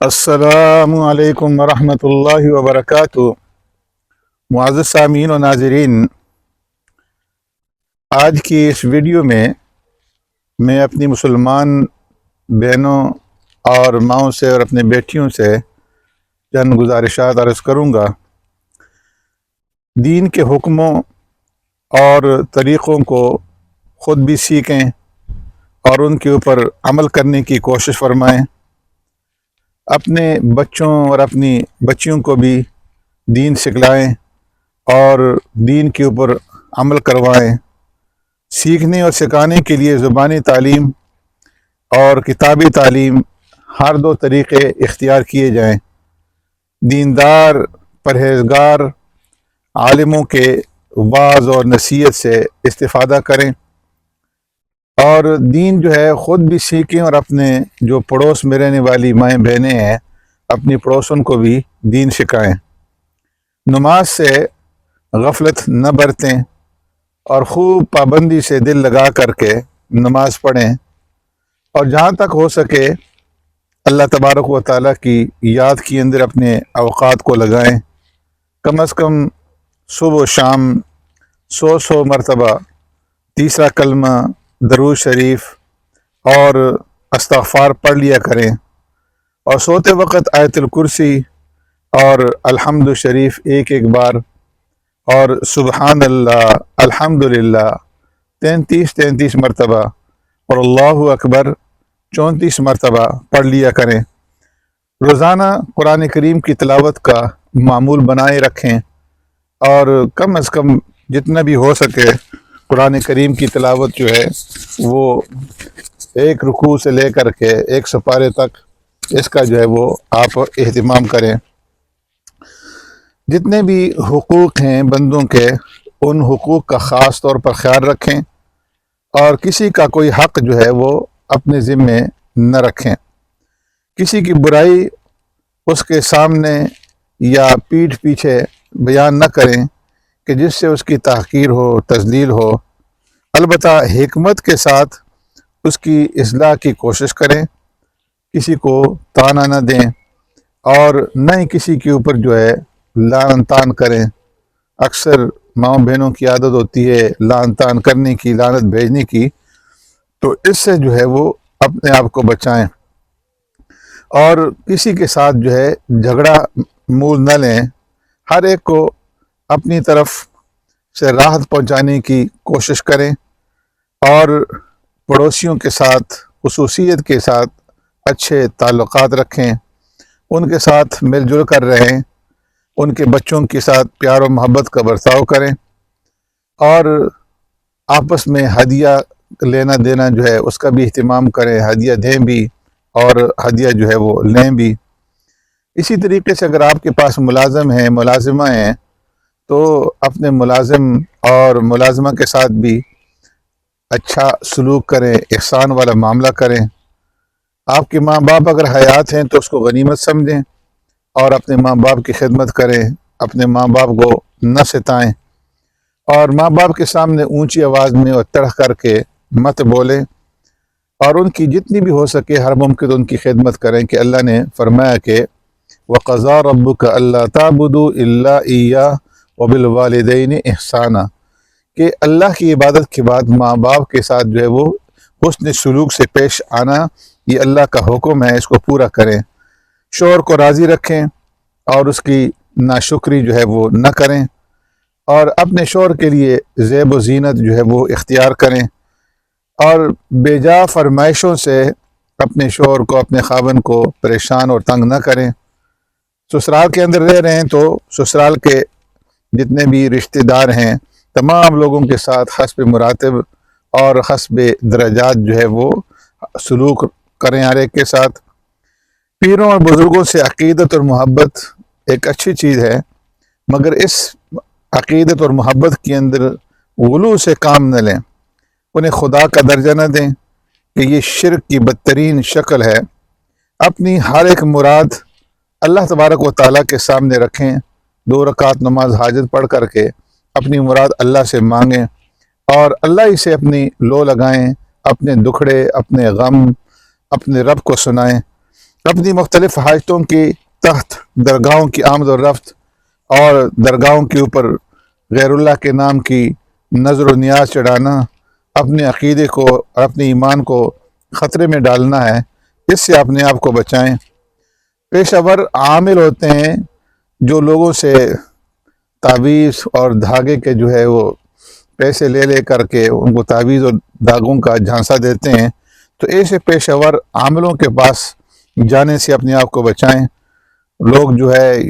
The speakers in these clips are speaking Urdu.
السلام علیکم ورحمۃ اللہ وبرکاتہ۔ معزز سامعین و ناظرین، آج کی اس ویڈیو میں اپنی مسلمان بہنوں اور ماؤں سے اور اپنے بیٹیوں سے چند گزارشات عرض کروں گا۔ دین کے حکموں اور طریقوں کو خود بھی سیکھیں اور ان کے اوپر عمل کرنے کی کوشش فرمائیں۔ اپنے بچوں اور اپنی بچیوں کو بھی دین سکھلائیں اور دین کے اوپر عمل کروائیں۔ سیکھنے اور سکھانے کے لیے زبانی تعلیم اور کتابی تعلیم ہر دو طریقے اختیار کیے جائیں۔ دیندار پرہیزگار عالموں کے وعظ اور نصیحت سے استفادہ کریں اور دین خود بھی سیکھیں اور اپنے جو پڑوس میں رہنے والی مائیں بہنیں ہیں اپنی پڑوسن کو بھی دین سکھائیں۔ نماز سے غفلت نہ برتیں اور خوب پابندی سے دل لگا کر کے نماز پڑھیں اور جہاں تک ہو سکے اللہ تبارک و تعالیٰ کی یاد کے اندر اپنے اوقات کو لگائیں۔ کم از کم صبح و شام 100 مرتبہ تیسرا کلمہ، درود شریف اور استغفار پڑھ لیا کریں اور سوتے وقت آیت الکرسی اور الحمد شریف ایک بار اور سبحان اللہ الحمدللہ 33 مرتبہ اور اللہ اکبر 34 مرتبہ پڑھ لیا کریں۔ روزانہ قرآن کریم کی تلاوت کا معمول بنائے رکھیں اور کم از کم جتنا بھی ہو سکے قرآن کریم کی تلاوت وہ ایک رکوع سے لے کر کے ایک سپارے تک اس کا وہ آپ اہتمام کریں۔ جتنے بھی حقوق ہیں بندوں کے، ان حقوق کا خاص طور پر خیال رکھیں اور کسی کا کوئی حق وہ اپنے ذمے نہ رکھیں۔ کسی کی برائی اس کے سامنے یا پیٹھ پیچھے بیان نہ کریں کہ جس سے اس کی تحقیر ہو، تذلیل ہو۔ البتہ حکمت کے ساتھ اس کی اصلاح کی کوشش کریں، کسی کو طعنہ نہ دیں اور نہ ہی کسی کے اوپر لعن طعن کریں۔ اکثر ماؤں بہنوں کی عادت ہوتی ہے لعن طعن کرنے کی، لعنت بھیجنے کی، تو اس سے وہ اپنے آپ کو بچائیں اور کسی کے ساتھ جھگڑا مول نہ لیں۔ ہر ایک کو اپنی طرف سے راحت پہنچانے کی کوشش کریں اور پڑوسیوں کے ساتھ خصوصیت کے ساتھ اچھے تعلقات رکھیں، ان کے ساتھ مل جل کر رہیں، ان کے بچوں کے ساتھ پیار و محبت کا برتاؤ کریں اور آپس میں ہدیہ لینا دینا اس کا بھی اہتمام کریں، ہدیہ دیں بھی اور ہدیہ وہ لیں بھی۔ اسی طریقے سے اگر آپ کے پاس ملازم ہیں، ملازمہ ہیں، تو اپنے ملازم اور ملازمہ کے ساتھ بھی اچھا سلوک کریں، احسان والا معاملہ کریں۔ آپ کے ماں باپ اگر حیات ہیں تو اس کو غنیمت سمجھیں اور اپنے ماں باپ کی خدمت کریں، اپنے ماں باپ کو نہ ستائیں اور ماں باپ کے سامنے اونچی آواز میں اور تڑھ کر کے مت بولیں اور ان کی جتنی بھی ہو سکے ہر ممکن ان کی خدمت کریں کہ اللہ نے فرمایا کہ وَقَضَىٰ رَبُّكَ أَلَّا تَعْبُدُوا إِلَّا إِيَّاهُ وَبِالْوَالِدَيْنِ إِحْسَانًا، کہ اللہ کی عبادت کے بعد ماں باپ کے ساتھ وہ حسن سلوک سے پیش آنا یہ اللہ کا حکم ہے، اس کو پورا کریں۔ شوہر کو راضی رکھیں اور اس کی ناشکری وہ نہ کریں اور اپنے شوہر کے لیے زیب و زینت وہ اختیار کریں اور بے جا فرمائشوں سے اپنے شوہر کو، اپنے خاوند کو پریشان اور تنگ نہ کریں۔ سسرال کے اندر رہ رہے ہیں تو سسرال کے جتنے بھی رشتہ دار ہیں تمام لوگوں کے ساتھ حسب مراتب اور حسب درجات وہ سلوک کریں ہر ایک کے ساتھ۔ پیروں اور بزرگوں سے عقیدت اور محبت ایک اچھی چیز ہے، مگر اس عقیدت اور محبت کے اندر غلو سے کام نہ لیں، انہیں خدا کا درجہ نہ دیں کہ یہ شرک کی بدترین شکل ہے۔ اپنی ہر ایک مراد اللہ تبارک و تعالیٰ کے سامنے رکھیں، 2 رکعت نماز حاجت پڑھ کر کے اپنی مراد اللہ سے مانگیں اور اللہ ہی سے اپنی لو لگائیں، اپنے دکھڑے، اپنے غم اپنے رب کو سنائیں اپنی مختلف حاجتوں کی تحت درگاہوں کی آمد و رفت اور درگاہوں کے اوپر غیر اللہ کے نام کی نظر و نیاز چڑھانا اپنے عقیدے کو اور اپنے ایمان کو خطرے میں ڈالنا ہے۔ اس سے اپنے آپ کو بچائیں۔ پیشہ ور عامل ہوتے ہیں جو لوگوں سے تعویذ اور دھاگے کے جو ہے وہ پیسے لے لے کر کے ان کو تعویذ اور دھاگوں کا جھانسا دیتے ہیں، تو ایسے پیشہ ور عاملوں کے پاس جانے سے اپنے آپ کو بچائیں۔ لوگ جو ہے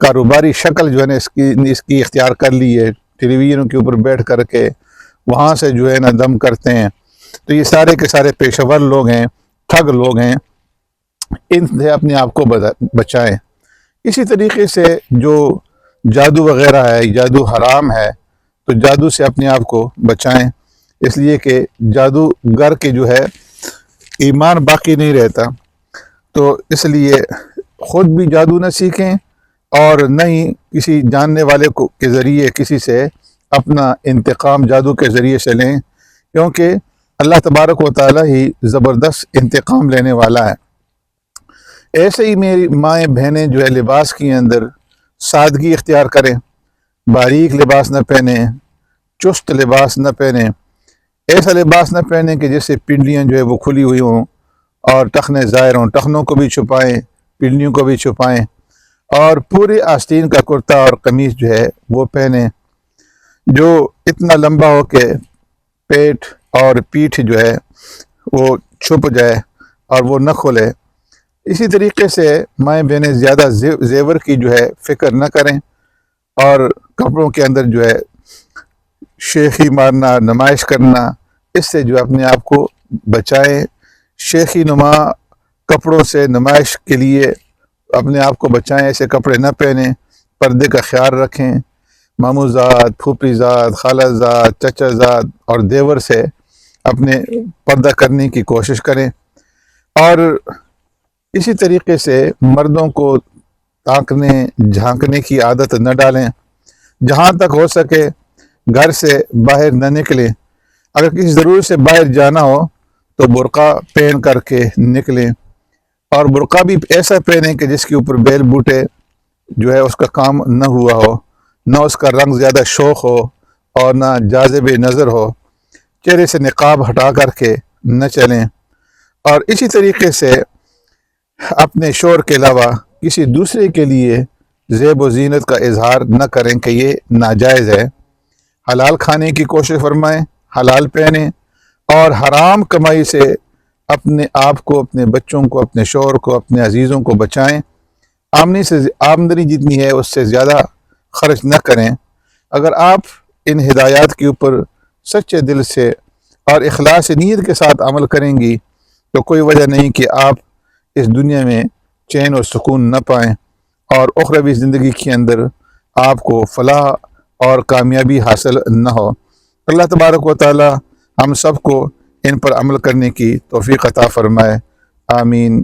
کاروباری شکل جو ہے نا اس کی اختیار کر لی ہے، ٹیلی ویژن کے اوپر بیٹھ کر کے وہاں سے جو ہے نا دم کرتے ہیں، تو یہ سارے کے سارے پیشہ ور لوگ ہیں، ٹھگ لوگ ہیں، ان سے اپنے آپ کو بچائیں۔ اسی طریقے سے جو جادو وغیرہ ہے، جادو حرام ہے، تو جادو سے اپنے آپ کو بچائیں، اس لیے کہ جادوگر کے جو ہے ایمان باقی نہیں رہتا، تو اس لیے خود بھی جادو نہ سیکھیں اور نہ ہی کسی جاننے والے کے ذریعے کسی سے اپنا انتقام جادو کے ذریعے سے لیں، کیونکہ اللہ تبارک و تعالی ہی زبردست انتقام لینے والا ہے۔ ایسے ہی میری مائیں بہنیں جو ہے لباس کے اندر سادگی اختیار کریں، باریک لباس نہ پہنیں، چست لباس نہ پہنیں، ایسا لباس نہ پہنیں کہ جس سے پنڈلیاں جو ہے وہ کھلی ہوئی ہوں اور ٹخنے ظاہر ہوں، ٹخنوں کو بھی چھپائیں، پنڈلیوں کو بھی چھپائیں، اور پورے آستین کا کرتا اور قمیص جو ہے وہ پہنیں جو اتنا لمبا ہو کہ پیٹ اور پیٹھ جو ہے وہ چھپ جائے اور وہ نہ کھلے۔ اسی طریقے سے مائیں بہنیں زیادہ زیور کی جو ہے فکر نہ کریں اور کپڑوں کے اندر جو ہے شیخی مارنا، نمائش کرنا، اس سے جو اپنے آپ کو بچائیں۔ شیخی نما کپڑوں سے نمائش کے لیے اپنے آپ کو بچائیں، ایسے کپڑے نہ پہنیں، پردے کا خیال رکھیں، ماموں زاد، پھوپھی زاد، خالہ زاد، چچا زاد اور دیور سے اپنے پردہ کرنے کی کوشش کریں۔ اور اسی طریقے سے مردوں کو تاکنے جھانکنے کی عادت نہ ڈالیں، جہاں تک ہو سکے گھر سے باہر نہ نکلیں، اگر کسی ضرورت سے باہر جانا ہو تو برقع پہن کر کے نکلیں، اور برقع بھی ایسا پہنیں کہ جس کے اوپر بیل بوٹے جو ہے اس کا کام نہ ہوا ہو، نہ اس کا رنگ زیادہ شوق ہو اور نہ جاذب نظر ہو، چہرے سے نقاب ہٹا کر کے نہ چلیں، اور اسی طریقے سے اپنے شوہر کے علاوہ کسی دوسرے کے لیے زیب و زینت کا اظہار نہ کریں کہ یہ ناجائز ہے۔ حلال کھانے کی کوشش فرمائیں، حلال پہنیں، اور حرام کمائی سے اپنے آپ کو، اپنے بچوں کو، اپنے شوہر کو، اپنے عزیزوں کو بچائیں۔ آمدنی جتنی ہے اس سے زیادہ خرچ نہ کریں۔ اگر آپ ان ہدایات کے اوپر سچے دل سے اور اخلاص نیت کے ساتھ عمل کریں گی تو کوئی وجہ نہیں کہ آپ اس دنیا میں چین اور سکون نہ پائیں اور اخروی زندگی کے اندر آپ کو فلاح اور کامیابی حاصل نہ ہو۔ اللہ تبارک و تعالی ہم سب کو ان پر عمل کرنے کی توفیق عطا فرمائے، آمین۔